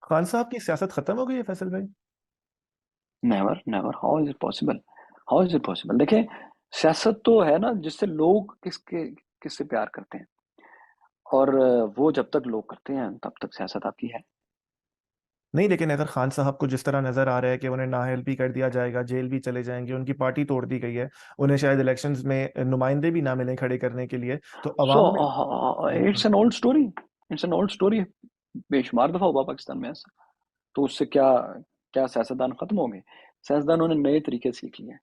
खान साहब की सियासत खत्म हो गई है फैसल भाई? Never never, how is it possible? How is it possible? देखिए, सियासत तो है ना जिससे लोग किससे प्यार करते हैं, और वो जब तक लोग करते हैं तब तक सियासत आपकी है। नहीं, लेकिन अगर खान साहब को जिस तरह नजर आ रहा है कि उन्हें नाअहल भी कर दिया जाएगा, जेल भी चले जाएंगे, उनकी पार्टी तोड़ दी गई है, उन्हें शायद इलेक्शंस में नुमाइंदे भी ना मिले खड़े करने के लिए, तो सो अवाम में। It's an old story, it's an old story. बेशुमार दफा हुआ पाकिस्तान में ऐसा। तो उससे क्या, क्या सियासतदान खत्म हो गए? सियासतदानों ने नए तरीके सीख लिए हैं।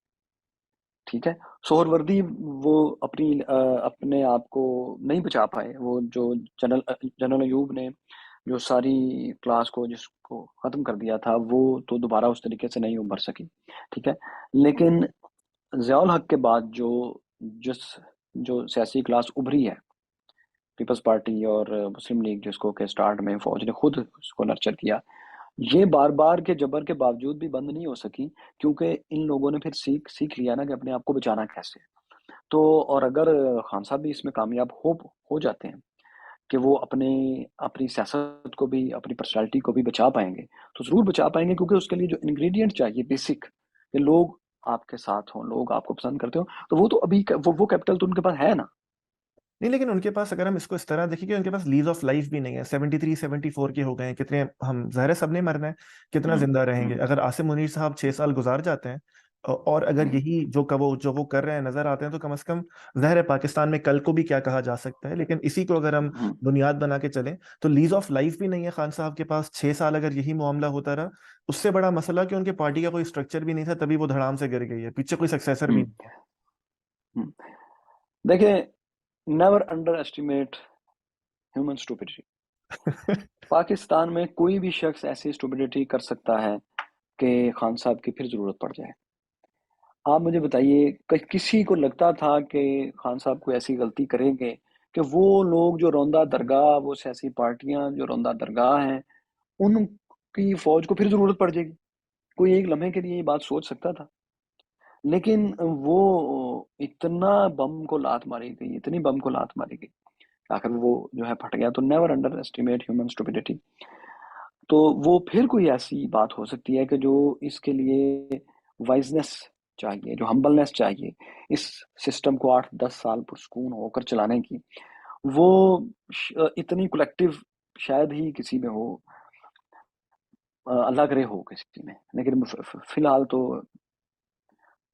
ठीक है। सोहरवर्दी वो अपने आप को नहीं बचा पाए। वो जो जनरल अयूब ने जो सारी क्लास को जिसको खत्म कर दिया था, वो तो दोबारा उस तरीके से नहीं उभर सकी। ठीक है। लेकिन ज़ियाउल हक के बाद जिस जो सियासी क्लास उभरी है, पीपल्स पार्टी और मुस्लिम लीग, जिसको के स्टार्ट में फौज ने खुद उसको नर्चर किया, ये बार बार के जबर के बावजूद भी बंद नहीं हो सकी, क्योंकि इन लोगों ने फिर सीख सीख लिया ना कि अपने आप को बचाना कैसे। तो और अगर खान साहब भी इसमें कामयाब हो जाते हैं कि वो अपनी सियासत को भी, अपनी पर्सनालिटी को भी बचा पाएंगे, तो जरूर बचा पाएंगे, क्योंकि उसके लिए जो इंग्रेडिएंट चाहिए बेसिक, कि लोग आपके साथ हों, लोग आपको पसंद करते हो, तो वो तो अभी वो कैपिटल तो उनके पास है ना। नहीं, लेकिन उनके पास, अगर हम इसको इस तरह देखें कि उनके पास लीज ऑफ लाइफ भी नहीं है, 73 74 के हो गए हैं, कितने, हम ज़ाहिर है सबने मरना है, कितना हम्म। जिंदा रहेंगे? हम्म। अगर आसिम मुनीर साहब 6 साल गुजार जाते हैं, और अगर हम्म। यही जो वो कर रहे हैं नजर आते हैं, तो कम से कम ज़ाहिर है पाकिस्तान में कल को भी क्या कहा जा सकता है, लेकिन इसी को अगर हम हम्म। बुनियाद बना के चलें, तो लीज ऑफ लाइफ भी नहीं है खान साहब के पास। 6 साल अगर यही मामला होता रहा, उससे बड़ा मसला कि उनके पार्टी का कोई स्ट्रक्चर भी नहीं था, तभी वो धड़ाम से गिर गई है, पीछे कोई सक्सेसर भी हम्म। नहीं हम्म। देखिए, never under estimate human stupidity. है। पाकिस्तान में कोई भी शख्स ऐसी स्टूपिडिटी कर सकता है कि खान साहब की फिर जरूरत पड़ जाए। आप मुझे बताइए, किसी को लगता था कि खान साहब कोई ऐसी गलती करेंगे कि वो लोग जो रौंदा दरगाह, वो सियासी पार्टियां जो रौंदा दरगाह हैं, उनकी फौज को फिर जरूरत पड़ जाएगी? कोई एक लम्हे के लिए ये बात सोच सकता था? लेकिन वो इतना बम को लात मारी गई, इतनी बम को लात मारी गई, आखिर वो जो है फट गया। तो never under estimate human stupidity. तो वो फिर कोई ऐसी बात हो सकती है कि जो इसके लिए वाइजनेस चाहिए, जो हम्बलनेस चाहिए, इस सिस्टम को 8 10 साल पुरस्कून होकर चलाने की, वो इतनी कलेक्टिव शायद ही किसी में हो, अल्लाह करे हो किसी में, लेकिन फिलहाल तो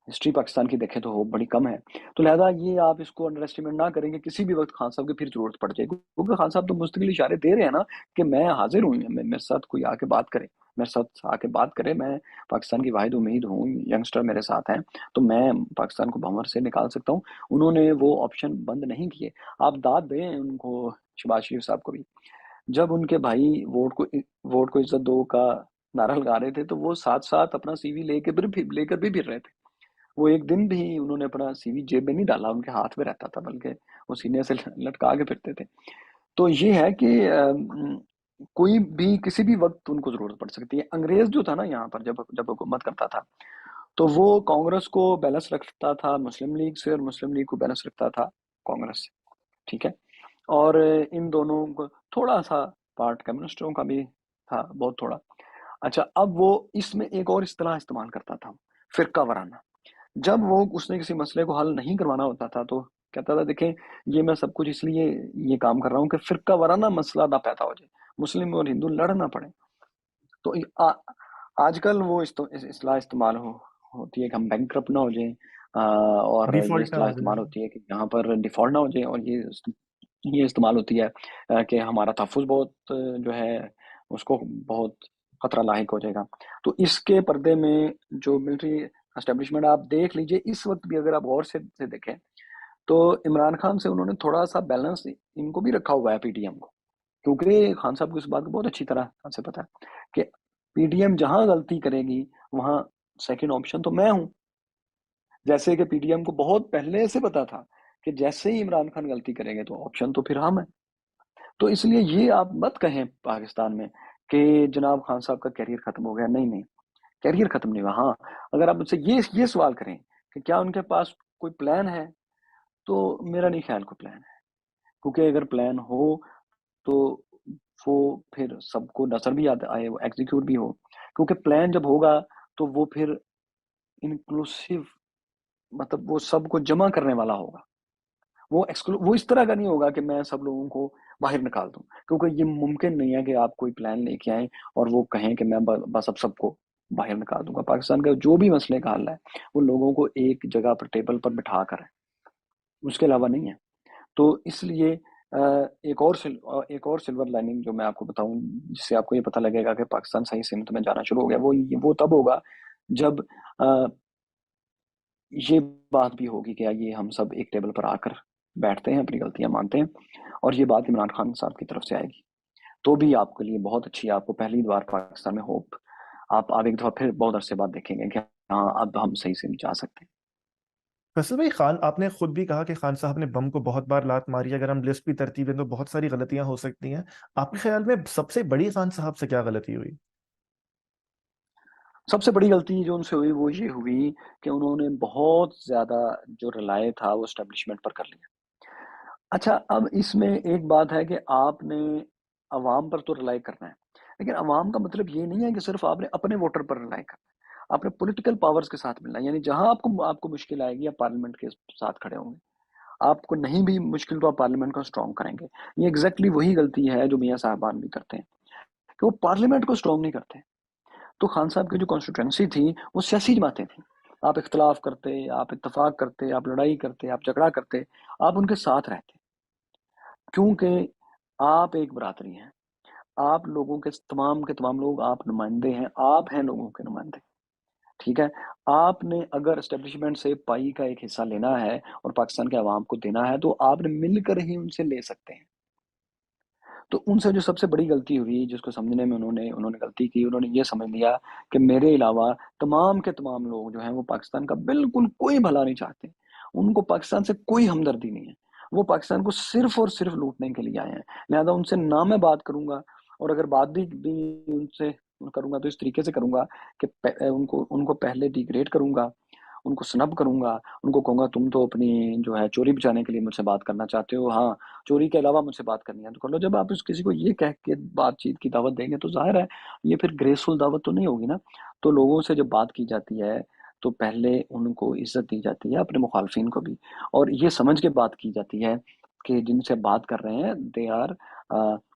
हिस्ट्री पाकिस्तान की देखें तो हो बड़ी कम है। तो लिहाजा ये आप इसको अंडर एस्टिमेट ना करेंगे, किसी भी वक्त खान साहब की फिर जरूरत पड़ जाएगी, क्योंकि खान साहब तो मुस्तकिल इशारे दे रहे हैं ना कि मैं हाजिर हूँ, मेरे साथ कोई आके बात करे, मेरे साथ आके बात करे, मैं पाकिस्तान की वाहिद उम्मीद हूँ, यंगस्टर मेरे साथ हैं, तो मैं पाकिस्तान को भंवर से निकाल सकता हूँ। उन्होंने वो ऑप्शन बंद नहीं किए। आप दाद दें उनको, शहबाज शरीफ साहब को भी, जब उनके भाई वोट को इज्जत दो का नारा लगा रहे थे, तो वो साथ साथ अपना सीवी लेकर भी फिर रहे थे। वो एक दिन भी उन्होंने अपना सीवी जेब में नहीं डाला, उनके हाथ में रहता था, बल्कि वो सीने से लटका के फिरते थे। तो ये है कि कोई भी किसी भी वक्त उनको जरूरत पड़ सकती है। अंग्रेज जो था ना यहाँ पर, जब जब हुकूमत करता था, तो वो कांग्रेस को बैलेंस रखता था मुस्लिम लीग से, और मुस्लिम लीग को बैलेंस रखता था कांग्रेस से। ठीक है। और इन दोनों को थोड़ा सा पार्ट कम्युनिस्टों का भी था, बहुत थोड़ा। अच्छा, अब वो इसमें एक और इस्तेलाह इस्तेमाल करता था, फिरका वाराना। जब वो उसने किसी मसले को हल नहीं करवाना होता था, तो कहता था, देखें, ये मैं सब कुछ इसलिए ये काम कर रहा हूँ कि फिरका वाराना मसला ना पैदा हो जाए, मुस्लिम और हिंदू लड़ ना पड़े। तो आजकल वो इस्तेलाह इस्तेमाल होती है कि हम बैंकक्रप्ट ना हो जाए, और ये डिफॉल्ट ना इस्तेलाह हो जाए। इस्तेमाल होती है कि यहाँ पर डिफॉल्ट ना हो जाए, और ये इस्तेमाल होती है कि हमारा तहफ़्फ़ुज़ बहुत जो है उसको बहुत खतरा लाहिक हो जाएगा। तो इसके पर्दे में जो मिलिट्री एस्टेब्लिशमेंट, आप देख लीजिए इस वक्त भी, अगर आप गौर से देखें, तो इमरान खान से उन्होंने थोड़ा सा बैलेंस इनको भी रखा हुआ है, पीडीएम को, क्योंकि खान साहब को इस बात को बहुत अच्छी तरह से पता है कि पीडीएम जहां गलती करेगी, वहां सेकंड ऑप्शन तो मैं हूं। जैसे कि पीडीएम को बहुत पहले से पता था कि जैसे ही इमरान खान गलती करेंगे तो ऑप्शन तो फिर हम है। तो इसलिए ये आप मत कहें पाकिस्तान में कि जनाब खान साहब का कैरियर खत्म हो गया। नहीं नहीं, कैरियर खत्म नहीं हुआ। हाँ, अगर आप मुझसे ये सवाल करें कि क्या उनके पास कोई प्लान है, तो मेरा नहीं ख्याल कोई प्लान है, क्योंकि अगर प्लान हो तो वो फिर सबको नज़र भी आता आए, वो एग्ज़ीक्यूट भी हो। क्योंकि प्लान जब होगा, तो वो फिर इंक्लूसिव, मतलब वो सबको जमा करने वाला होगा। वो इस तरह का नहीं होगा कि मैं सब लोगों को बाहर निकाल दूँ, क्योंकि ये मुमकिन नहीं है कि आप कोई प्लान लेके आएँ और वो कहें कि मैं ब बस अब सबको बाहर निकाल दूँगा। पाकिस्तान का जो भी मसले का हल है, वो लोगों को एक जगह पर टेबल पर बिठा कर है, उसके अलावा नहीं है। तो इसलिए एक और सिल्वर लाइनिंग जो मैं आपको बताऊँ, जिससे आपको ये पता लगेगा कि पाकिस्तान सही सिमत में जाना शुरू हो गया, वो तब होगा जब अ, ये बात भी होगी कि ये हम सब एक टेबल पर आकर बैठते हैं, अपनी गलतियाँ मानते हैं, और ये बात इमरान खान साहब की तरफ से आएगी। तो भी आपके लिए बहुत अच्छी है, आपको पहली बार पाकिस्तान में होप, आप एक दफ़ा फिर बहुत अरसे बाद देखेंगे कि हाँ, अब हम सही से जा सकते हैं। फैसल भाई, खान आपने खुद भी कहा कि खान साहब ने बम को बहुत बार लात मारी। अगर हम लिस्ट भी तरतीब दें तो बहुत सारी गलतियां हो सकती हैं। आपके ख्याल में सबसे बड़ी खान साहब से क्या गलती हुई? सबसे बड़ी गलती जो उनसे हुई, वो ये हुई कि उन्होंने बहुत ज़्यादा जो रिलाय था, वो एस्टेब्लिशमेंट पर कर लिया। अच्छा, अब इसमें एक बात है कि आपने अवाम पर तो रिलाय करना है, लेकिन अवाम का मतलब ये नहीं है कि सिर्फ़ आपने अपने वोटर पर रिलाय करना है। आपने पॉलिटिकल पावर्स के साथ मिलना है, यानी जहाँ आपको आपको मुश्किल आएगी, आप पार्लियामेंट के साथ खड़े होंगे। आपको नहीं भी मुश्किल, तो आप पार्लियामेंट को स्ट्रॉन्ग करेंगे। ये एग्ज़ैक्टली वही गलती है जो मियाँ साहबान भी करते हैं, कि वो पार्लियामेंट को स्ट्रॉन्ग नहीं करते। तो खान साहब की जो कॉन्स्टिट्यूएंसी थी, वो सियासी जमातें थीं। आप इख्तिलाफ करते, आप इत्तेफ़ाक करते, आप लड़ाई करते, आप झगड़ा करते, आप उनके साथ रहते। क्योंकि आप एक बरादरी हैं। आप लोगों के तमाम लोग आप नुमाइंदे हैं, आप हैं लोगों के नुमाइंदे, ठीक है? आपने अगर एस्टेब्लिशमेंट से पाई का एक हिस्सा लेना है और पाकिस्तान के अवाम को देना है, तो आपने मिलकर ही उनसे ले सकते हैं। तो उनसे जो सबसे बड़ी गलती हुई, जिसको समझने में उन्होंने उन्होंने गलती की, उन्होंने ये समझ लिया कि मेरे अलावा तमाम के तमाम लोग जो हैं, वो पाकिस्तान का बिल्कुल कोई भला नहीं चाहते। उनको पाकिस्तान से कोई हमदर्दी नहीं है। वो पाकिस्तान को सिर्फ़ और सिर्फ़ लूटने के लिए आए हैं। लिहाज़ा उनसे ना मैं बात करूँगा, और अगर बात भी उनसे करूँगा, तो इस तरीके से करूँगा कि उनको उनको पहले डिग्रेड करूँगा, उनको स्नब करूँगा, उनको कहूँगा तुम तो अपनी जो है चोरी बचाने के लिए मुझसे बात करना चाहते हो, हाँ, चोरी के अलावा मुझसे बात करनी है तो कर लो। जब आप उस किसी को ये कह के बातचीत की दावत देंगे, तो ज़ाहिर है ये फिर ग्रेसफुल दावत तो नहीं होगी ना। तो लोगों से जब बात की जाती है, तो पहले उनको इज़्ज़त दी जाती है, अपने मुखालफिन को भी, और ये समझ के बात की जाती है कि जिनसे बात कर रहे हैं दे आर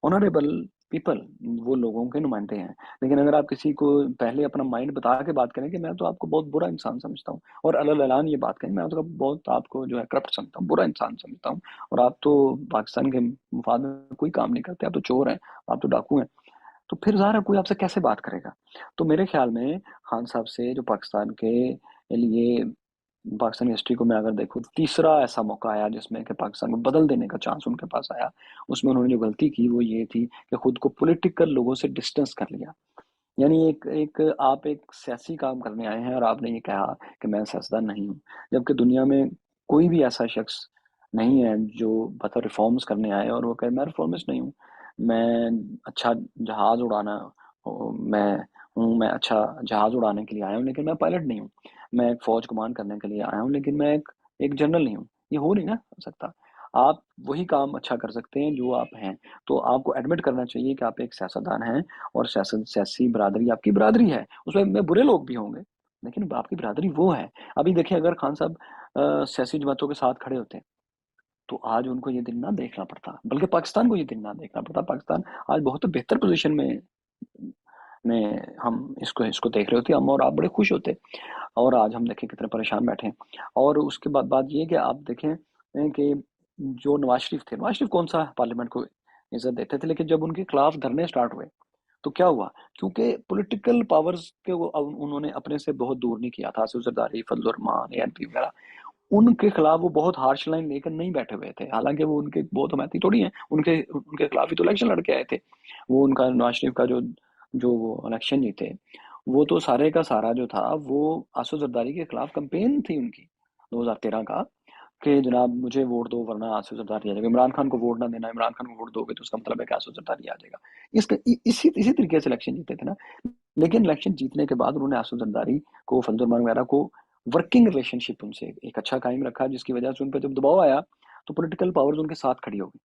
ऑनरेबल पीपल, वो लोगों के नुमाइंदे हैं। लेकिन अगर आप किसी को पहले अपना माइंड बता के बात करें कि मैं तो आपको बहुत बुरा इंसान समझता हूँ, और अलल-ऐलान ये बात कहें, मैं तो बहुत आपको जो है करप्ट समझता हूँ, बुरा इंसान समझता हूँ, और आप तो पाकिस्तान के मफाद में कोई काम नहीं करते, आप तो चोर हैं, आप तो डाकू हैं, तो फिर ज़ाहिर है कोई आपसे कैसे बात करेगा? तो मेरे ख़्याल में खान साहब से जो पाकिस्तान के लिए, पाकिस्तानी हिस्ट्री को मैं अगर देखूँ, तीसरा ऐसा मौका आया जिसमें कि पाकिस्तान को बदल देने का चांस उनके पास आया। उसमें उन्होंने जो गलती की, वो ये थी कि खुद को पॉलिटिकल लोगों से डिस्टेंस कर लिया। यानी एक एक आप एक सियासी काम करने आए हैं और आपने ये कहा कि मैं सियासतदान नहीं हूँ। जबकि दुनिया में कोई भी ऐसा शख्स नहीं है जो बतौर रिफ़ॉर्म्स करने आए और वो कहे मैं रिफ़ॉर्मिस्ट नहीं हूँ। मैं अच्छा जहाज़ उड़ाना मैं अच्छा जहाज़ उड़ाने के लिए आया हूँ, लेकिन मैं पायलट नहीं हूँ। मैं एक फ़ौज कमान करने के लिए आया हूँ, लेकिन मैं एक जनरल नहीं हूँ। ये हो नहीं ना सकता। आप वही काम अच्छा कर सकते हैं जो आप हैं। तो आपको एडमिट करना चाहिए कि आप एक सियासतदान हैं, और सियासी बिरादरी आपकी बिरादरी है, उसमें बुरे लोग भी होंगे, लेकिन आपकी बिरादरी वो है। अभी देखिए, अगर खान साहब सियासी जमातों के साथ खड़े होते, तो आज उनको ये दिन ना देखना पड़ता, बल्कि पाकिस्तान को ये दिन ना देखना पड़ता। पाकिस्तान आज बहुत बेहतर पोज़ीशन में हम इसको इसको देख रहे होते, हम और आप बड़े खुश होते, और आज हम देखें कितने परेशान बैठे हैं। और उसके बाद बात ये है कि आप देखें कि जो नवाज़ शरीफ थे, नवाज़ शरीफ कौन-सा पार्लियामेंट को इज़्ज़त देते थे, लेकिन जब उनके खिलाफ धरने स्टार्ट हुए, तो क्या हुआ? क्योंकि पॉलिटिकल पावर्स के वो उन्होंने अपने से बहुत दूर नहीं किया था, आसिफ ज़रदारी, फजलुर रहमान, एएनपी वगैरह, उनके खिलाफ वो बहुत हार्श लाइन लेकर नहीं बैठे हुए थे। हालाँकि वो उनके बहुत हमायती थोड़ी हैं, उनके उनके खिलाफ ही तो इलेक्शन लड़ के आए थे। वो उनका नवाज़ शरीफ का जो जो वो इलेक्शन जीते, वो तो सारे का सारा जो था, वो आसिफ ज़रदारी के खिलाफ कैंपेन थी उनकी, 2013 का, कि जनाब मुझे वोट दो वरना आसिफ ज़रदारी आ जाएगा। इमरान खान को वोट ना देना, इमरान खान को वोट दोगे तो उसका मतलब है कि आसिफ ज़रदारी आ जाएगा। इसी तरीके से इलेक्शन जीते थे ना। लेकिन इलेक्शन जीतने के बाद उन्होंने आसिफ ज़रदारी को, फजल रहमान वगैरह को वर्किंग रिलेशनशिप उनसे एक अच्छा कायम रखा, जिसकी वजह से उन पे जब दबाव आया, तो पॉलिटिकल पावर्स उनके साथ खड़ी हो गई।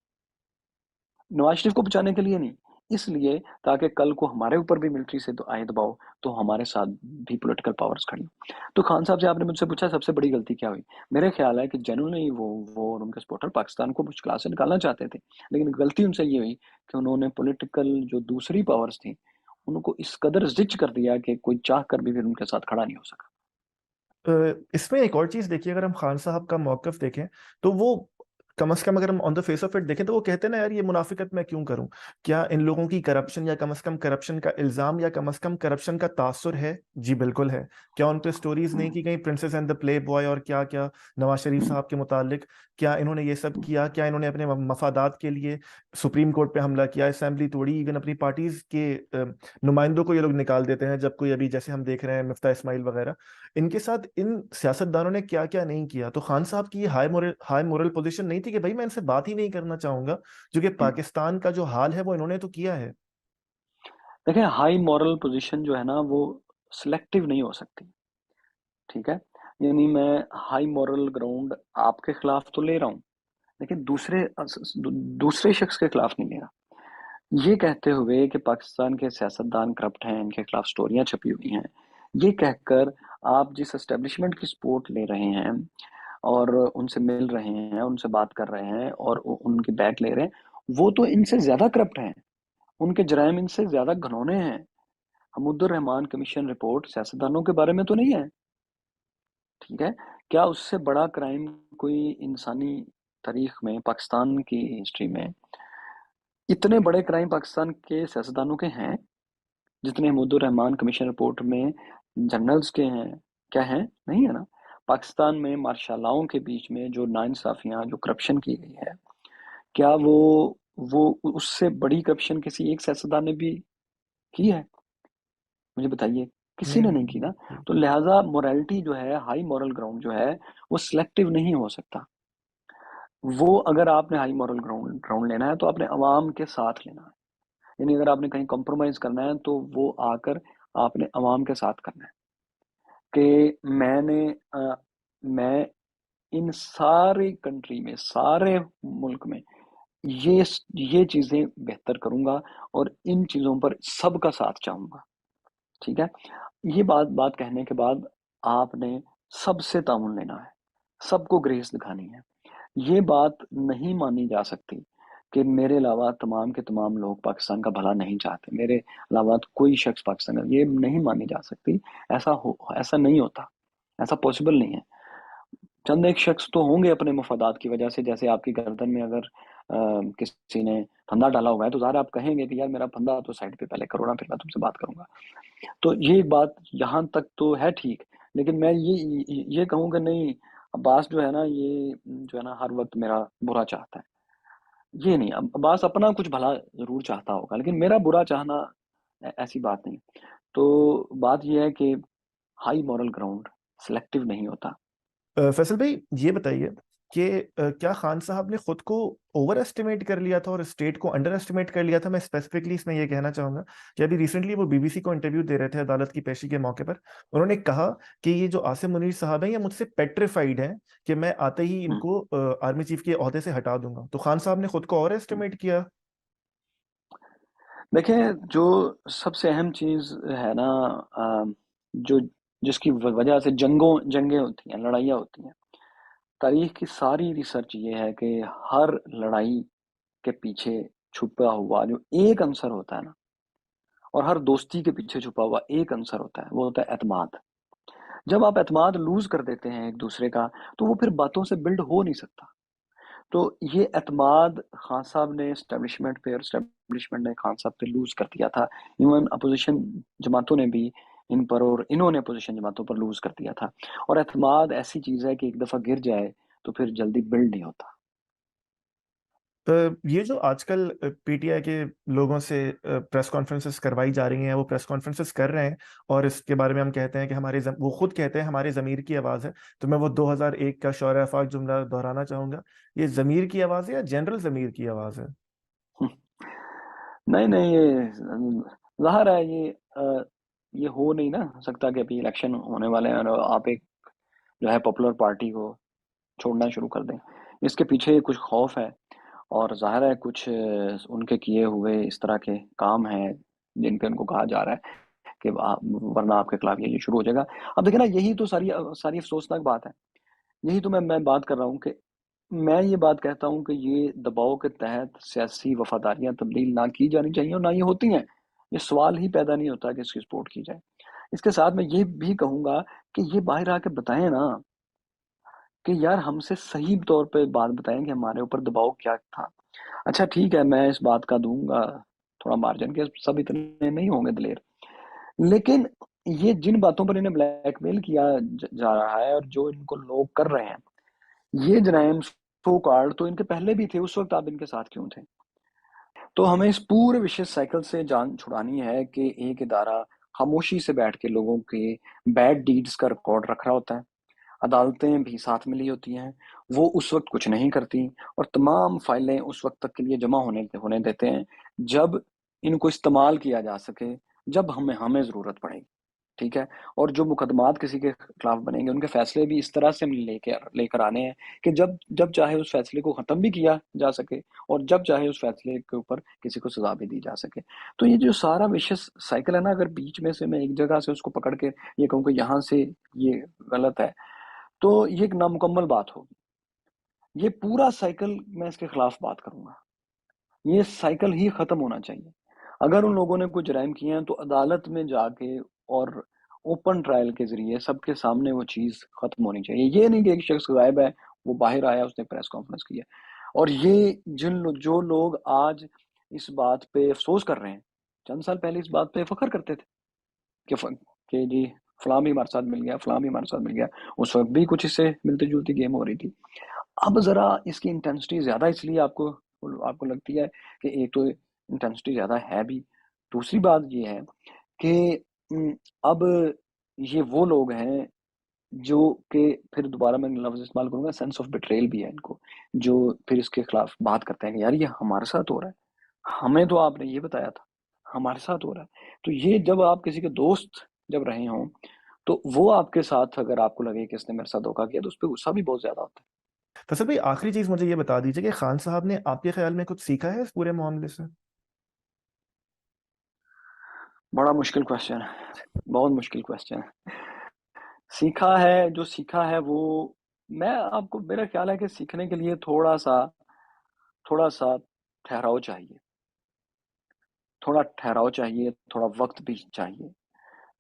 नवाज शरीफ को बचाने के लिए नहीं, इसलिए ताकि कल को हमारे ऊपर भी मिलिट्री से आए दबाव, तो हमारे साथ भी पॉलिटिकल पावर्स खड़ी हों। तो खान साहब से आपने मुझसे पूछा सबसे बड़ी गलती क्या हुई? मेरा ख्याल है कि जेन्युइनली वो और उनके सपोर्टर पाकिस्तान को मुश्किलात से निकालना चाहते थे। लेकिन गलती उनसे ये हुई कि उन्होंने पॉलिटिकल जो दूसरी पावर्स थी, उनको इस कदर ज़िच कर दिया कि कोई चाह कर भी फिर उनके साथ खड़ा नहीं हो सका। इसमें एक और चीज देखिए, अगर हम खान साहब का मौकफ देखें तो वो कम से कम, अगर हम on the face of it देखें तो वो कहते हैं ना, यार ये मुनाफिकत मैं क्यों करूं? क्या इन लोगों की करप्शन, या कम से कम करप्शन का इल्जाम, या कम से कम करप्शन का तासुर है? जी बिल्कुल है। क्या उन पे स्टोरीज नहीं हुँ, की गई, princess and the play boy और क्या क्या, नवाज शरीफ हुँ, साहब के मुतालिक? क्या इन्होंने ये सब हुँ, किया? क्या इन्होंने अपने मफादात के लिए सुप्रीम कोर्ट पे हमला किया, असेंबली तोड़ी, इवन अपनी पार्टीज के नुमाइंदों को ये लोग निकाल देते हैं, जब कोई अभी जैसे हम देख रहे हैं मिफ्ता इस्माइल वगैरह, इनके साथ इन सियासतदानों ने क्या क्या नहीं किया? तो खान साहब की ये हाई मोरल पोजीशन नहीं थी कि भाई मैं इनसे बात ही नहीं करना चाहूंगा, जो कि हुँ। पाकिस्तान का जो हाल है वो इन्होंने तो किया है। देखिए हाई मॉरल पोज़ीशन जो है ना वो सिलेक्टिव नहीं हो सकती, ठीक है? यानी मैं हाई मॉरल ग्राउंड आपके खिलाफ तो ले रहा हूँ, लेकिन दूसरे शख्स के खिलाफ नहीं ले रहा। ये कहते हुए कि पाकिस्तान के सियासतदान करप्ट हैं, इनके खिलाफ स्टोरियाँ छपी हुई हैं, ये कहकर आप जिस एस्टेब्लिशमेंट की सपोर्ट ले रहे हैं और उनसे मिल रहे हैं, उनसे बात कर रहे हैं और उनकी बैक ले रहे हैं, वो तो इनसे ज़्यादा करप्ट हैं। उनके जराइम इनसे ज़्यादा घिनौने हैं। हमूदुर रहमान कमीशन रिपोर्ट सियासतदानों के बारे में तो नहीं है, ठीक है? क्या उससे बड़ा क्राइम कोई इंसानी तारीख में, पाकिस्तान की हिस्ट्री में इतने बड़े क्राइम पाकिस्तान के सियासतदानों के हैं, जितने हमूदुर रहमान कमीशन रिपोर्ट में जनरल्स के हैं? क्या हैं? नहीं है ना। पाकिस्तान में मार्शालाओं के बीच में जो नाइंसाफियां, जो करप्शन की गई है, क्या वो उससे बड़ी करप्शन किसी एक सियासतदान ने भी की है? मुझे बताइए। किसी नहीं ने नहीं की ना। नहीं। तो लिहाजा मोरालिटी जो है, हाई मॉरल ग्राउंड जो है, वो सिलेक्टिव नहीं हो सकता। वो अगर आपने हाई मॉरल ग्राउंड ग्राउंड लेना है तो आपने अवाम के साथ लेना है। यानी अगर आपने कहीं कॉम्प्रोमाइज करना है तो वो आकर आपने अवाम के साथ करना है कि मैं इन सारी कंट्री में, सारे मुल्क में ये ये चीजें बेहतर करूंगा और इन चीजों पर सबका साथ चाहूंगा, ठीक है? ये बात बात कहने के बाद आपने सबसे ताउन लेना है, सबको ग्रेस दिखानी है। ये बात नहीं मानी जा सकती कि मेरे अलावा तमाम के तमाम लोग पाकिस्तान का भला नहीं चाहते, मेरे अलावा तो कोई शख्स पाकिस्तान का, ये नहीं मानी जा सकती। ऐसा नहीं होता, ऐसा पॉसिबल नहीं है। चंद एक शख्स तो होंगे अपने मफादात की वजह से, जैसे आपकी गर्दन में अगर किसी ने फंदा डाला हुआ है तो ज़ाहिर है आप कहेंगे कि यार मेरा फंदा तो साइड पे पहले करो ना, फिर मैं तुमसे बात करूंगा। तो ये बात यहाँ तक तो है ठीक, लेकिन मैं ये कहूँगा नहीं, अब्बास जो है ना ये जो है ना हर वक्त मेरा बुरा चाहता है। ये नहीं, अब अब्बास अपना कुछ भला जरूर चाहता होगा, लेकिन मेरा बुरा चाहना ऐसी बात नहीं। तो बात यह है कि हाई मॉरल ग्राउंड सिलेक्टिव नहीं होता। फैसल भाई, ये बताइए कि क्या खान साहब ने खुद को ओवर एस्टिमेट कर लिया था और स्टेट को अंडर एस्टिमेट कर लिया था? मैं स्पेसिफिकली इसमें ये कहना चाहूंगा कि अभी रिसेंटली वो बीबीसी को इंटरव्यू दे रहे थे अदालत की पेशी के मौके पर। उन्होंने कहा कि ये जो आसिम मुनीर साहब हैं ये मुझसे पेट्रिफाइड हैं, कि मैं आते ही हम्म, इनको आर्मी चीफ के ओहदे से हटा दूंगा। तो खान साहब ने खुद को ओवर हम्म। एस्टिमेट किया। देखिए जो सबसे अहम चीज है ना, जो जिसकी वजह से जंगें होती हैं, लड़ाइयाँ होती हैं, तारीख की सारी रिसर्च ये है कि हर लड़ाई के पीछे छुपा हुआ जो एक आंसर होता है ना, और हर दोस्ती के पीछे छुपा हुआ एक आंसर होता है, वो होता है एतमाद। जब आप एतमाद लूज कर देते हैं एक दूसरे का, तो वो फिर बातों से बिल्ड हो नहीं सकता। तो ये एतमाद खान साहब ने एस्टेब्लिशमेंट पे, और एस्टेब्लिशमेंट ने खान साहब पे लूज कर दिया था। इवन अपोजिशन जमातों ने भी इन पर, और इन्होंने अपोजिशन जमातों पर लूज कर दिया था। और एतमाद ऐसी चीज है कि एक दफा गिर जाए तो फिर जल्दी बिल्ड नहीं होता। ये जो आजकल पीटीआई के लोगों से प्रेस कॉन्फ्रेंसेस करवाई जा रही हैं, वो प्रेस कॉन्फ्रेंसेस कर रहे हैं और इसके बारे में हम कहते हैं कि वो खुद कहते हैं हमारे ज़मीर की आवाज़ है। तो मैं वो 2001 का शौर्य आफाक जुमला दोहराना चाहूंगा, ये ज़मीर की आवाज़ है या जनरल ज़मीर की आवाज़ है? नहीं नहीं, ये जाहिर है ये हो नहीं ना सकता कि अभी इलेक्शन होने वाले हैं और आप एक जो है पॉपुलर पार्टी को छोड़ना शुरू कर दें। इसके पीछे कुछ खौफ है, और ज़ाहिर है कुछ उनके किए हुए इस तरह के काम हैं जिन पे उनको कहा जा रहा है कि वरना आपके खिलाफ ये शुरू हो जाएगा। अब देखिए ना, यही तो सारी अफसोसनाक बात है। यही तो मैं बात कर रहा हूँ कि मैं ये बात कहता हूँ कि ये दबाव के तहत सियासी वफादारियां तब्दील ना की जानी चाहिए और ना ये होती हैं। ये सवाल ही पैदा नहीं होता कि इसकी सपोर्ट की जाए। इसके साथ मैं ये भी कहूंगा कि ये बाहर आके बताएं ना कि यार हमसे सही तौर पे बात बताएं कि हमारे ऊपर दबाव क्या था। अच्छा ठीक है, मैं इस बात का दूंगा थोड़ा मार्जिन के सब इतने नहीं होंगे दिलेर, लेकिन ये जिन बातों पर इन्हें ब्लैकमेल किया जा रहा है और जो इनको लोग कर रहे हैं, ये जराइम सो कार्ड तो इनके पहले भी थे। उस वक्त आप इनके साथ क्यों थे? तो हमें इस पूरे विशेष साइकिल से जान छुड़ानी है कि एक इदारा खामोशी से बैठ के लोगों के बैड डीड्स का रिकॉर्ड रख रहा होता है। अदालतें भी साथ मिली होती हैं, वो उस वक्त कुछ नहीं करती और तमाम फाइलें उस वक्त तक के लिए जमा होने देते हैं जब इनको इस्तेमाल किया जा सके, जब हमें हमें ज़रूरत पड़ेगी। ठीक है? और जो मुकदमात किसी के खिलाफ बनेंगे, उनके फैसले भी इस तरह से हमने लेकर आने हैं कि जब जब चाहे उस फैसले को ख़त्म भी किया जा सके और जब चाहे उस फैसले के ऊपर किसी को सज़ा भी दी जा सके। तो ये जो सारा विशेष साइकिल है ना, अगर बीच में से मैं एक जगह से उसको पकड़ के ये कहूँ कि यहाँ से ये गलत है, तो ये एक नामुकम्मल बात होगी। ये पूरा साइकिल मैं इसके खिलाफ बात करूँगा। ये साइकिल ही ख़त्म होना चाहिए। अगर उन लोगों ने कोई जराइम किए हैं तो अदालत में जाके और ओपन ट्रायल के ज़रिए सबके सामने वो चीज़ ख़त्म होनी चाहिए। ये नहीं कि एक शख्स गायब है, वो बाहर आया, उसने प्रेस कॉन्फ्रेंस की है। और ये जो लोग आज इस बात पे अफ़सोस कर रहे हैं, चंद साल पहले इस बात पे फ़ख्र करते थे कि फ कि जी फलाँ भी हमारे साथ मिल गया, फलाँ भी हमारे साथ मिल गया। उस वक़्त भी कुछ इससे मिलती-जुलती गेम हो रही थी। अब ज़रा इसकी इंटेंसिटी ज़्यादा इसलिए आपको आपको लगती है कि एक तो इंटेंसिटी ज़्यादा है भी। दूसरी बात ये है कि अब ये वो लोग हैं जो कि फिर दोबारा मैं लफ्ज़ इस्तेमाल करूँगा, सेंस ऑफ बिट्रेयल भी है इनको, जो फिर इसके खिलाफ बात करते हैं कि यार ये हमारे साथ हो रहा है। हमें तो आपने ये बताया था, हमारे साथ हो रहा है। तो ये जब आप किसी के दोस्त जब रहे हों, तो वो आपके साथ अगर आपको लगे कि इसने मेरे साथ धोखा किया, तो उसपे गुस्सा भी बहुत ज़्यादा होता है। फैसल भाई, आखिरी चीज मुझे ये बता दीजिए कि खान साहब ने आपके ख्याल में कुछ सीखा है इस पूरे मामले से? बड़ा मुश्किल क्वेश्चन है, बहुत मुश्किल क्वेश्चन है। सीखा है, जो सीखा है वो मैं आपको मेरा ख्याल है कि सीखने के लिए थोड़ा-सा ठहराव चाहिए। थोड़ा ठहराव चाहिए, थोड़ा वक़्त भी चाहिए।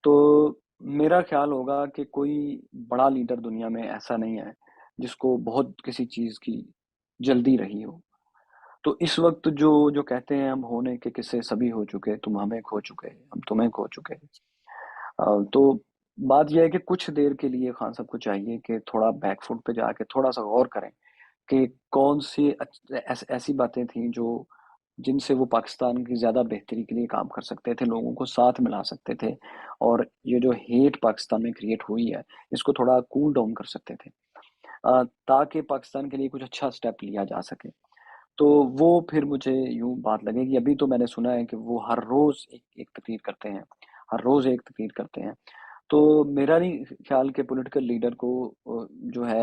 तो मेरा ख्याल होगा कि कोई बड़ा लीडर दुनिया में ऐसा नहीं है, जिसको बहुत किसी चीज़ की जल्दी रही हो। तो इस वक़्त जो जो कहते हैं हम होने के किस्से सभी हो चुके, तुम हमें खो चुके, हम तुम्हें खो चुके। तो बात ये है कि कुछ देर के लिए खान साहब को चाहिए कि थोड़ा बैक फुट पे जाके थोड़ा-सा गौर करें कि कौन-सी ऐसी बातें थी जो जिनसे वो पाकिस्तान की ज़्यादा बेहतरी के लिए काम कर सकते थे, लोगों को साथ मिला सकते थे और ये जो हेट पाकिस्तान में क्रिएट हुई है, इसको थोड़ा कूल डाउन कर सकते थे। ताकि पाकिस्तान के लिए कुछ अच्छा स्टेप लिया जा सके। तो वो फिर मुझे यूँ बात लगेगी। अभी तो मैंने सुना है कि वो हर रोज़ एक एक तकरीर करते हैं, हर रोज़ एक तकरीर करते हैं। तो मेरा नहीं ख्याल कि पॉलिटिकल लीडर को जो है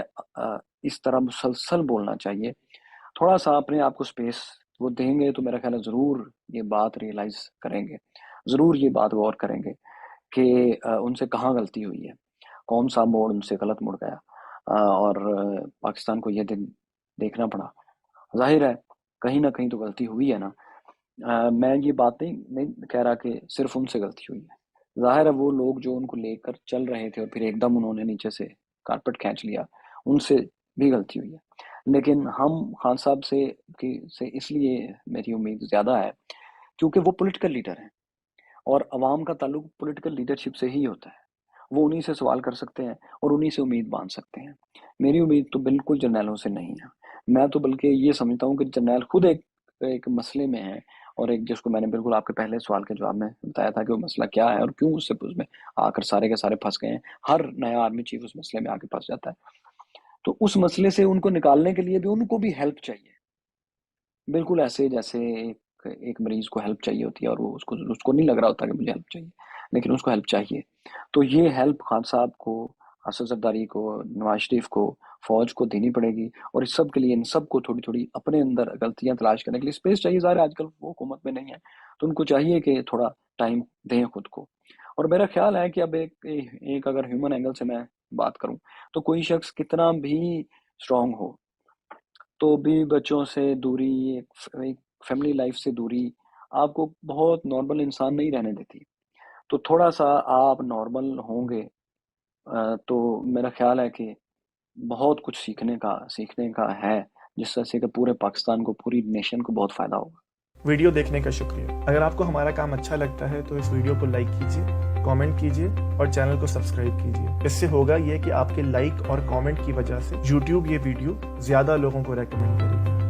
इस तरह मुसलसल बोलना चाहिए। थोड़ा-सा अपने आप को स्पेस वो देंगे तो मेरा ख्याल है ज़रूर ये बात रियलाइज़ करेंगे। ज़रूर ये बात गौर करेंगे कि उनसे कहाँ गलती हुई है, कौन-सा मोड़ उनसे गलत मुड़ गया और पाकिस्तान को ये दिन देखना पड़ा। ज़ाहिर है, कहीं न कहीं तो गलती हुई है ना। मैं ये बात नहीं नहीं कह रहा कि सिर्फ़ उनसे गलती हुई है। ज़ाहिर है वो लोग जो उनको लेकर चल रहे थे और फिर एकदम उन्होंने नीचे से कारपेट खींच लिया, उनसे भी गलती हुई है। लेकिन हम खान साहब से इसलिए मेरी उम्मीद ज़्यादा है, क्योंकि वो पॉलिटिकल लीडर हैं और अवाम का ताल्लुक पॉलिटिकल लीडरशिप से ही होता है। वो उन्हीं से सवाल कर सकते हैं और उन्हीं से उम्मीद बाँध सकते हैं। मेरी उम्मीद तो बिल्कुल जर्नैलों से नहीं है। मैं तो बल्कि ये समझता हूँ कि जर्नैल खुद एक एक मसले में है और एक जिसको मैंने बिल्कुल आपके पहले सवाल के जवाब में बताया था कि वो मसला क्या है और क्यों उसमें आकर सारे के सारे फँस गए हैं। हर नया आर्मी चीफ उस मसले में आके फँस जाता है। तो उस मसले से उनको निकालने के लिए भी उनको भी हेल्प चाहिए। बिल्कुल ऐसे जैसे एक एक मरीज़ को हेल्प चाहिए होती है और वो उसको उसको नहीं लग रहा होता कि मुझे हेल्प चाहिए, लेकिन उसको हेल्प चाहिए। तो ये हेल्प खान साहब को असद ज़रदारी को, नवाज शरीफ को, फौज को देनी पड़ेगी। और इस सब के लिए इन सबको थोड़ी थोड़ी अपने अंदर गलतियां तलाश करने के लिए स्पेस चाहिए। ज़ाहिर है आजकल वो हुकूमत में नहीं है, तो उनको चाहिए कि थोड़ा टाइम दें खुद को। और मेरा ख्याल है कि अब एक अगर ह्यूमन एंगल से मैं बात करूं, तो कोई शख्स कितना भी स्ट्रांग हो, तो भी बच्चों से दूरी, एक फैमिली लाइफ से दूरी आपको बहुत नॉर्मल इंसान नहीं रहने देती। तो थोड़ा सा आप नॉर्मल होंगे, तो मेरा ख्याल है कि बहुत कुछ सीखने का है, जिससे से कि पूरे पाकिस्तान को, पूरी नेशन को बहुत फ़ायदा होगा। वीडियो देखने का शुक्रिया। अगर आपको हमारा काम अच्छा लगता है तो इस वीडियो को लाइक कीजिए, कमेंट कीजिए और चैनल को सब्सक्राइब कीजिए। इससे होगा ये कि आपके लाइक और कमेंट की वजह से YouTube ये वीडियो ज़्यादा लोगों को रेकमेंड करेगी।